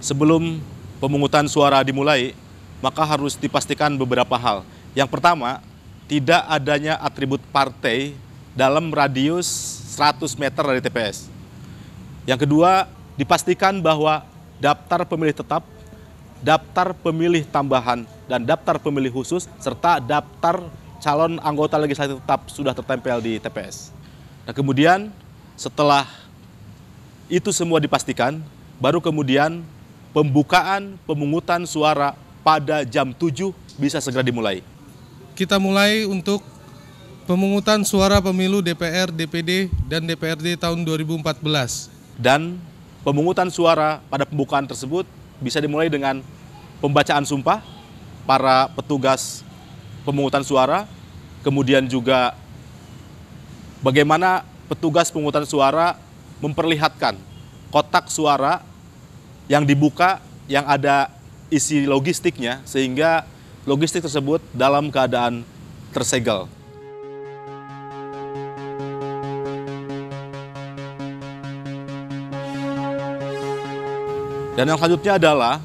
Sebelum pemungutan suara dimulai, maka harus dipastikan beberapa hal. Yang pertama, tidak adanya atribut partai dalam radius 100 meter dari TPS. Yang kedua, dipastikan bahwa daftar pemilih tetap, daftar pemilih tambahan, dan daftar pemilih khusus, serta daftar calon anggota legislatif tetap sudah tertempel di TPS. Nah, kemudian setelah itu semua dipastikan, baru kemudian pembukaan pemungutan suara pada jam 7 bisa segera dimulai. Kita mulai untuk pemungutan suara pemilu DPR, DPD, dan DPRD tahun 2014. Dan pemungutan suara pada pembukaan tersebut bisa dimulai dengan pembacaan sumpah para petugas pemungutan suara, kemudian juga bagaimana petugas pemungutan suara memperlihatkan kotak suara yang dibuka yang ada isi logistiknya sehingga logistik tersebut dalam keadaan tersegel. Dan yang selanjutnya adalah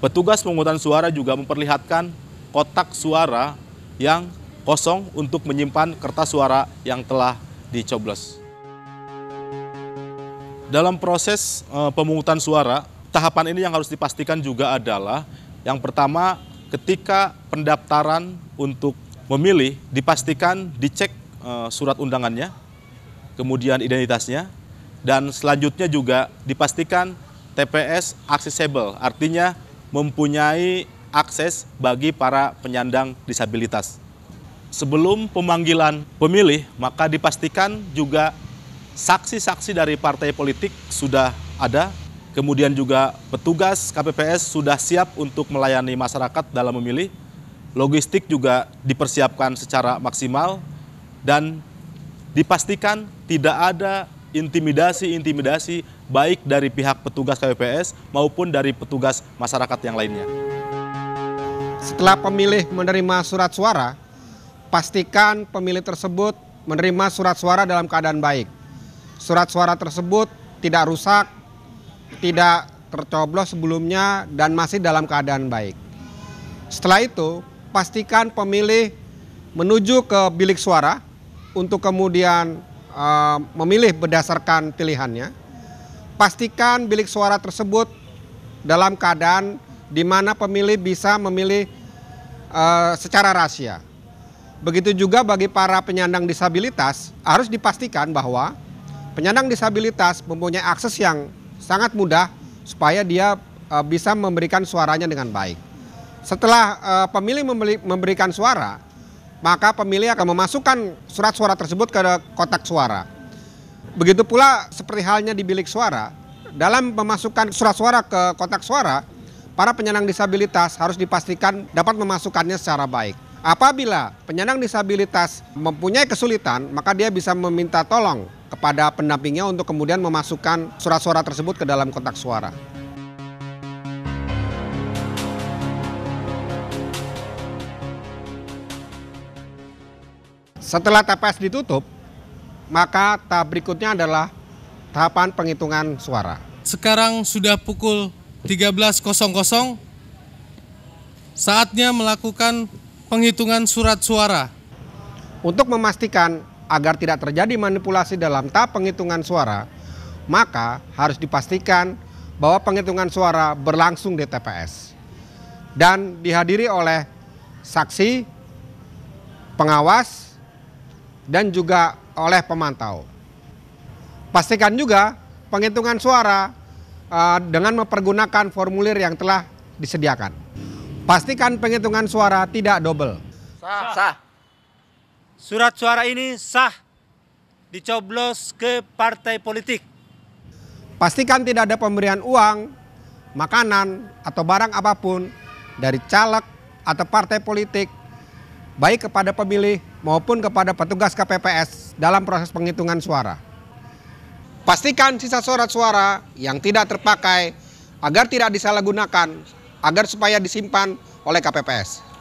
petugas pemungutan suara juga memperlihatkan kotak suara yang kosong untuk menyimpan kertas suara yang telah dicoblos. Dalam proses pemungutan suara, tahapan ini yang harus dipastikan juga adalah yang pertama, ketika pendaftaran untuk memilih dipastikan dicek surat undangannya, kemudian identitasnya, dan selanjutnya juga dipastikan TPS aksesibel, artinya mempunyai akses bagi para penyandang disabilitas. Sebelum pemanggilan pemilih, maka dipastikan juga saksi-saksi dari partai politik sudah ada, kemudian juga petugas KPPS sudah siap untuk melayani masyarakat dalam memilih, logistik juga dipersiapkan secara maksimal, dan dipastikan tidak ada intimidasi-intimidasi baik dari pihak petugas KPPS maupun dari petugas masyarakat yang lainnya. Setelah pemilih menerima surat suara, pastikan pemilih tersebut menerima surat suara dalam keadaan baik. Surat suara tersebut tidak rusak, tidak tercoblos sebelumnya, dan masih dalam keadaan baik. Setelah itu, pastikan pemilih menuju ke bilik suara untuk kemudian memilih berdasarkan pilihannya. Pastikan bilik suara tersebut dalam keadaan di mana pemilih bisa memilih secara rahasia. Begitu juga bagi para penyandang disabilitas, harus dipastikan bahwa penyandang disabilitas mempunyai akses yang sangat mudah supaya dia bisa memberikan suaranya dengan baik. Setelah pemilih memberikan suara, maka pemilih akan memasukkan surat suara tersebut ke kotak suara. Begitu pula seperti halnya di bilik suara, dalam memasukkan surat suara ke kotak suara, para penyandang disabilitas harus dipastikan dapat memasukkannya secara baik. Apabila penyandang disabilitas mempunyai kesulitan, maka dia bisa meminta tolong kepada pendampingnya untuk kemudian memasukkan surat suara tersebut ke dalam kotak suara. Setelah TPS ditutup, maka tahap berikutnya adalah tahapan penghitungan suara. Sekarang sudah pukul 13.00, saatnya melakukan penghitungan surat suara. Untuk memastikan agar tidak terjadi manipulasi dalam tahap penghitungan suara, maka harus dipastikan bahwa penghitungan suara berlangsung di TPS dan dihadiri oleh saksi, pengawas, dan juga oleh pemantau. Pastikan juga penghitungan suara dengan mempergunakan formulir yang telah disediakan. Pastikan penghitungan suara tidak double. Sah. Surat suara ini sah dicoblos ke partai politik. Pastikan tidak ada pemberian uang, makanan, atau barang apapun dari caleg atau partai politik, baik kepada pemilih maupun kepada petugas KPPS dalam proses penghitungan suara. Pastikan sisa surat suara yang tidak terpakai agar tidak disalahgunakan, agar supaya disimpan oleh KPPS.